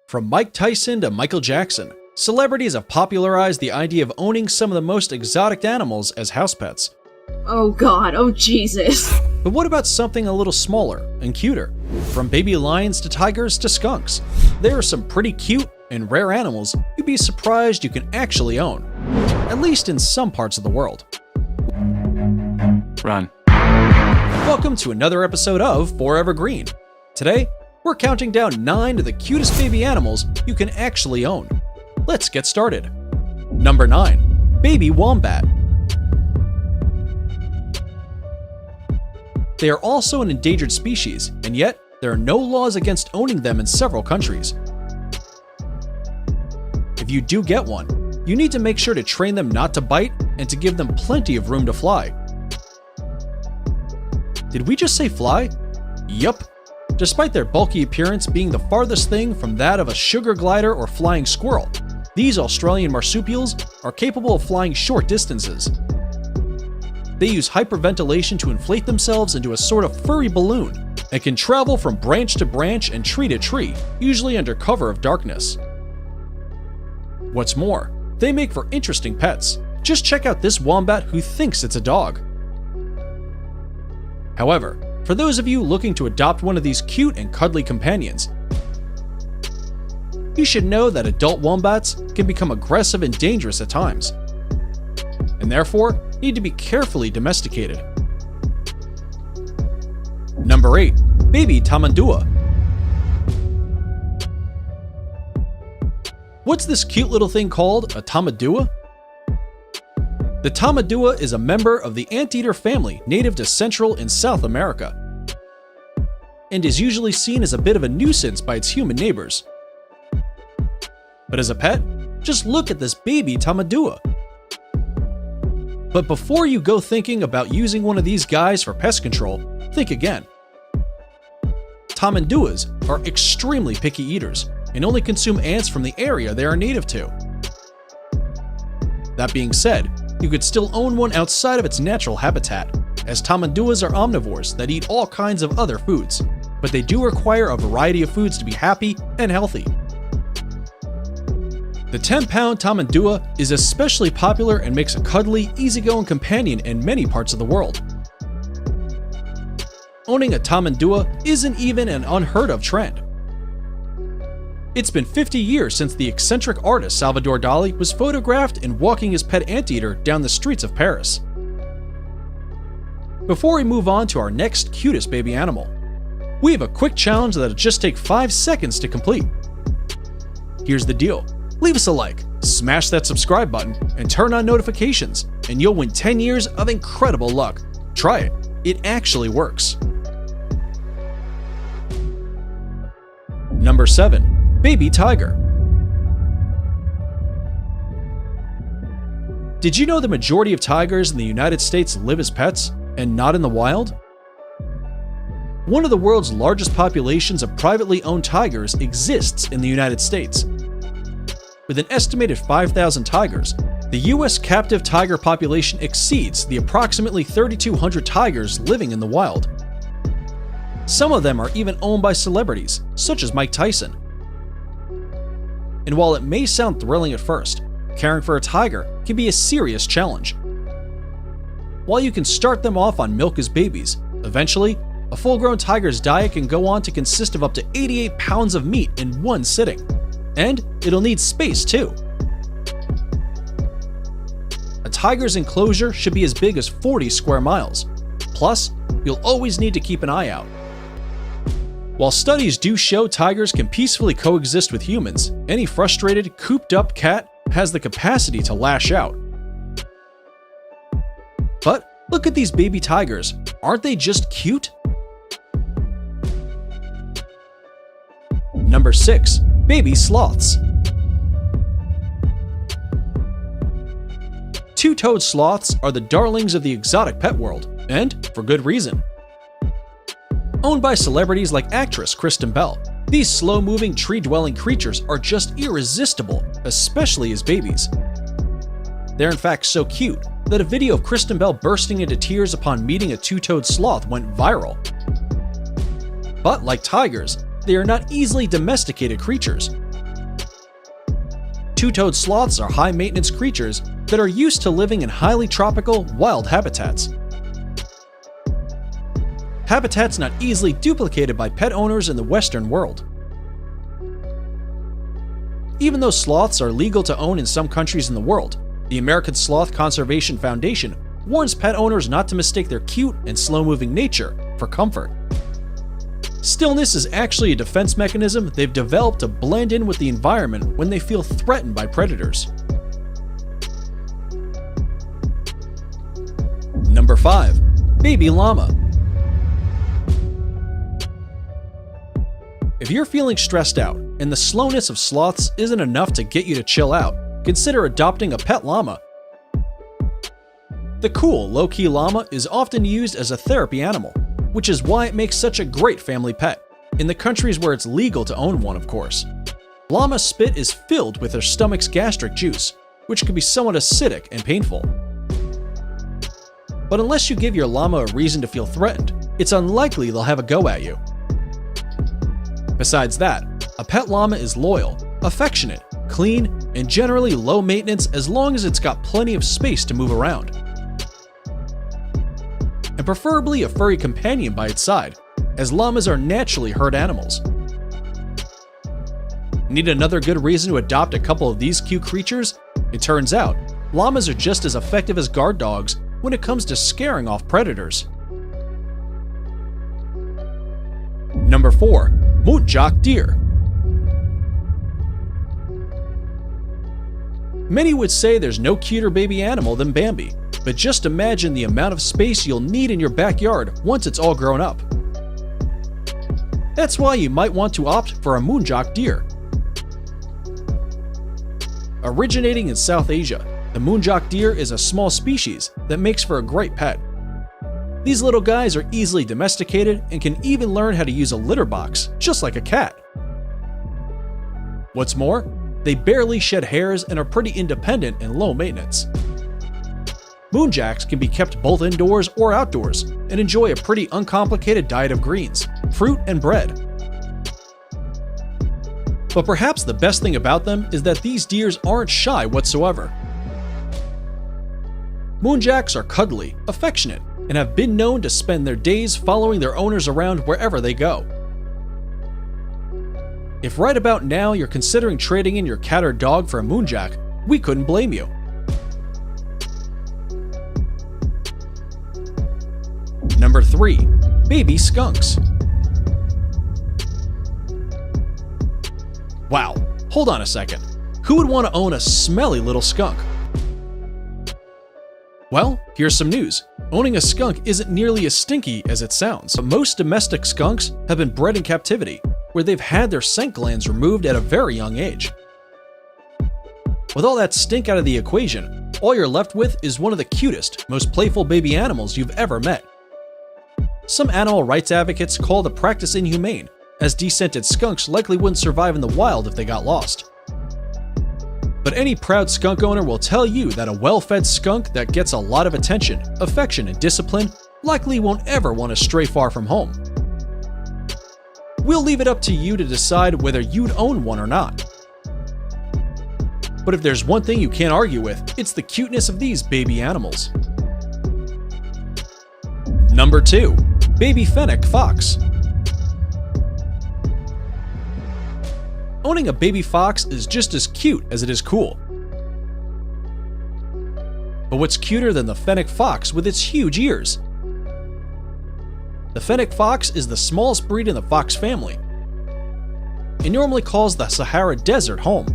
From Mike Tyson to Michael Jackson, celebrities have popularized the idea of owning some of the most exotic animals as house pets. Oh god, oh Jesus. But what about something a little smaller and cuter? From baby lions to tigers to skunks, there are some pretty cute and rare animals you'd be surprised you can actually own, at least in some parts of the world. Run. Welcome to another episode of Forever Green. Today, we're counting down 9 of the cutest baby animals you can actually own. Let's get started. Number 9. Baby Wombat. They are also an endangered species, and yet there are no laws against owning them in several countries. If you do get one, you need to make sure to train them not to bite and to give them plenty of room to fly. Did we just say fly? Yup. Despite their bulky appearance being the farthest thing from that of a sugar glider or flying squirrel, these Australian marsupials are capable of flying short distances. They use hyperventilation to inflate themselves into a sort of furry balloon and can travel from branch to branch and tree to tree, usually under cover of darkness. What's more, they make for interesting pets. Just check out this wombat who thinks it's a dog. However, for those of you looking to adopt one of these cute and cuddly companions, you should know that adult wombats can become aggressive and dangerous at times, and therefore need to be carefully domesticated. Number 8. Baby Tamandua. What's this cute little thing called, a tamadua? The tamadua is a member of the anteater family native to Central and South America, and is usually seen as a bit of a nuisance by its human neighbors. But as a pet, just look at this baby tamadua. But before you go thinking about using one of these guys for pest control, think again. Tamanduas are extremely picky eaters and only consume ants from the area they are native to. That being said, you could still own one outside of its natural habitat, as tamanduas are omnivores that eat all kinds of other foods, but they do require a variety of foods to be happy and healthy. The 10-pound tamandua is especially popular and makes a cuddly, easygoing companion in many parts of the world. Owning a tamandua isn't even an unheard of trend. It's been 50 years since the eccentric artist Salvador Dali was photographed in walking his pet anteater down the streets of Paris. Before we move on to our next cutest baby animal, we have a quick challenge that'll just take 5 seconds to complete. Here's the deal. Leave us a like, smash that subscribe button, and turn on notifications, and you'll win 10 years of incredible luck. Try it. It actually works. Number 7. Baby Tiger. Did you know the majority of tigers in the United States live as pets and not in the wild? One of the world's largest populations of privately owned tigers exists in the United States. With an estimated 5,000 tigers, the US captive tiger population exceeds the approximately 3,200 tigers living in the wild. Some of them are even owned by celebrities, such as Mike Tyson. And while it may sound thrilling at first, caring for a tiger can be a serious challenge. While you can start them off on milk as babies, eventually, a full-grown tiger's diet can go on to consist of up to 88 pounds of meat in one sitting. And it'll need space too. A tiger's enclosure should be as big as 40 square miles. Plus, you'll always need to keep an eye out. While studies do show tigers can peacefully coexist with humans, any frustrated, cooped-up cat has the capacity to lash out. But look at these baby tigers. Aren't they just cute? Number 6. Baby Sloths. Two-toed sloths are the darlings of the exotic pet world, and for good reason. Owned by celebrities like actress Kristen Bell, these slow-moving, tree-dwelling creatures are just irresistible, especially as babies. They're in fact so cute that a video of Kristen Bell bursting into tears upon meeting a two-toed sloth went viral. But like tigers, they are not easily domesticated creatures, Two-toed sloths are high-maintenance creatures that are used to living in highly tropical, wild habitats. Habitats not easily duplicated by pet owners in the Western world. Even though sloths are legal to own in some countries in the world, the American Sloth Conservation Foundation warns pet owners not to mistake their cute and slow-moving nature for comfort. Stillness is actually a defense mechanism they've developed to blend in with the environment when they feel threatened by predators. Number 5. Baby llama. If you're feeling stressed out and the slowness of sloths isn't enough to get you to chill out, consider adopting a pet llama. The cool, low-key llama is often used as a therapy animal, which is why it makes such a great family pet, in the countries where it's legal to own one, of course. Llama spit is filled with their stomach's gastric juice, which can be somewhat acidic and painful. But unless you give your llama a reason to feel threatened, it's unlikely they'll have a go at you. Besides that, a pet llama is loyal, affectionate, clean, and generally low maintenance as long as it's got plenty of space to move around. And preferably a furry companion by its side, as llamas are naturally herd animals. Need another good reason to adopt a couple of these cute creatures? It turns out, llamas are just as effective as guard dogs when it comes to scaring off predators. Number 4. Muntjac deer. Many would say there's no cuter baby animal than Bambi, but just imagine the amount of space you'll need in your backyard once it's all grown up. That's why you might want to opt for a muntjac deer. Originating in South Asia, the muntjac deer is a small species that makes for a great pet. These little guys are easily domesticated and can even learn how to use a litter box, just like a cat. What's more, they barely shed hairs and are pretty independent and low maintenance. Muntjacs can be kept both indoors or outdoors and enjoy a pretty uncomplicated diet of greens, fruit, and bread. But perhaps the best thing about them is that these deers aren't shy whatsoever. Muntjacs are cuddly, affectionate, and have been known to spend their days following their owners around wherever they go. If right about now you're considering trading in your cat or dog for a muntjac, we couldn't blame you. Number 3. Baby skunks. Wow, hold on a second. Who would want to own a smelly little skunk? Well, here's some news. Owning a skunk isn't nearly as stinky as it sounds, but most domestic skunks have been bred in captivity, where they've had their scent glands removed at a very young age. With all that stink out of the equation, all you're left with is one of the cutest, most playful baby animals you've ever met. Some animal rights advocates call the practice inhumane, as descented skunks likely wouldn't survive in the wild if they got lost. But any proud skunk owner will tell you that a well-fed skunk that gets a lot of attention, affection, and discipline likely won't ever want to stray far from home. We'll leave it up to you to decide whether you'd own one or not. But if there's one thing you can't argue with, it's the cuteness of these baby animals. Number 2. Baby Fennec fox. Owning a baby fox is just as cute as it is cool. But what's cuter than the Fennec fox with its huge ears? The Fennec fox is the smallest breed in the fox family. It normally calls the Sahara Desert home.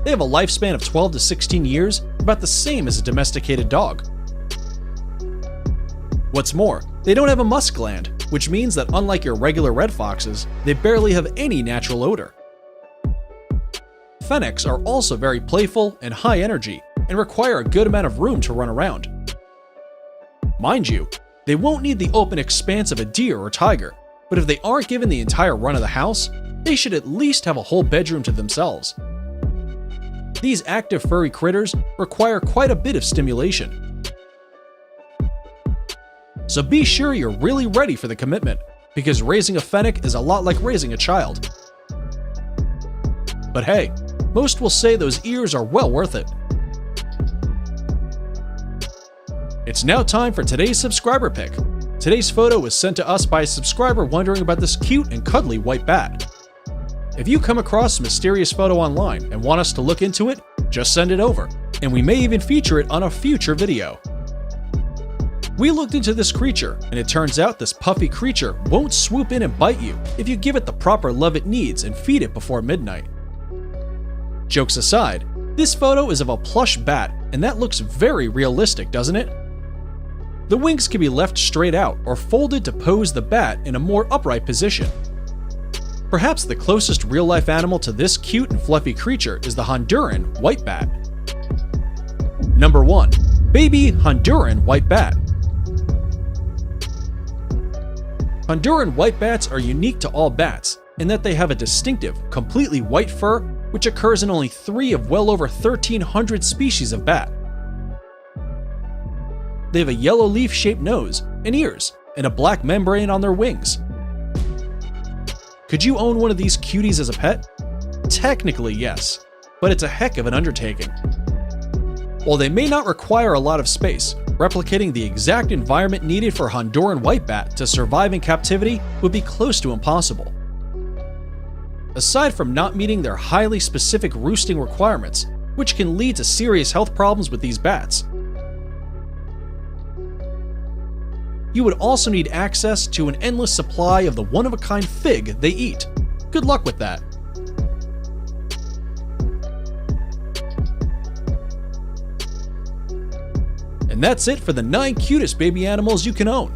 They have a lifespan of 12 to 16 years, about the same as a domesticated dog. What's more, they don't have a musk gland, which means that unlike your regular red foxes, they barely have any natural odor. Fennecs are also very playful and high energy, and require a good amount of room to run around. Mind you, they won't need the open expanse of a deer or tiger, but if they aren't given the entire run of the house, they should at least have a whole bedroom to themselves. These active furry critters require quite a bit of stimulation. So be sure you're really ready for the commitment, because raising a Fennec is a lot like raising a child. But hey, most will say those ears are well worth it. It's now time for today's subscriber pick. Today's photo was sent to us by a subscriber wondering about this cute and cuddly white bat. If you come across a mysterious photo online and want us to look into it, just send it over, and we may even feature it on a future video. We looked into this creature, and it turns out this puffy creature won't swoop in and bite you if you give it the proper love it needs and feed it before midnight. Jokes aside, this photo is of a plush bat, and that looks very realistic, doesn't it? The wings can be left straight out or folded to pose the bat in a more upright position. Perhaps the closest real-life animal to this cute and fluffy creature is the Honduran white bat. Number 1. Baby Honduran white bat. Honduran white bats are unique to all bats in that they have a distinctive, completely white fur which occurs in only 3 of well over 1,300 species of bat. They have a yellow leaf-shaped nose and ears and a black membrane on their wings. Could you own one of these cuties as a pet? Technically, yes, but it's a heck of an undertaking. While they may not require a lot of space, replicating the exact environment needed for a Honduran white bat to survive in captivity would be close to impossible. Aside from not meeting their highly specific roosting requirements, which can lead to serious health problems with these bats, you would also need access to an endless supply of the one-of-a-kind fig they eat. Good luck with that. And that's it for the 9 cutest baby animals you can own.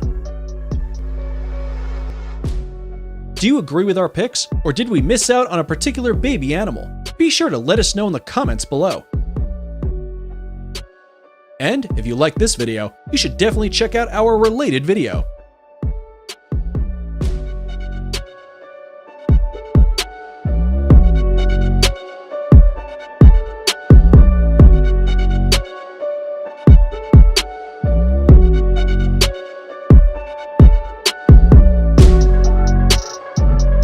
Do you agree with our picks, or did we miss out on a particular baby animal? Be sure to let us know in the comments below. And if you like this video, you should definitely check out our related video.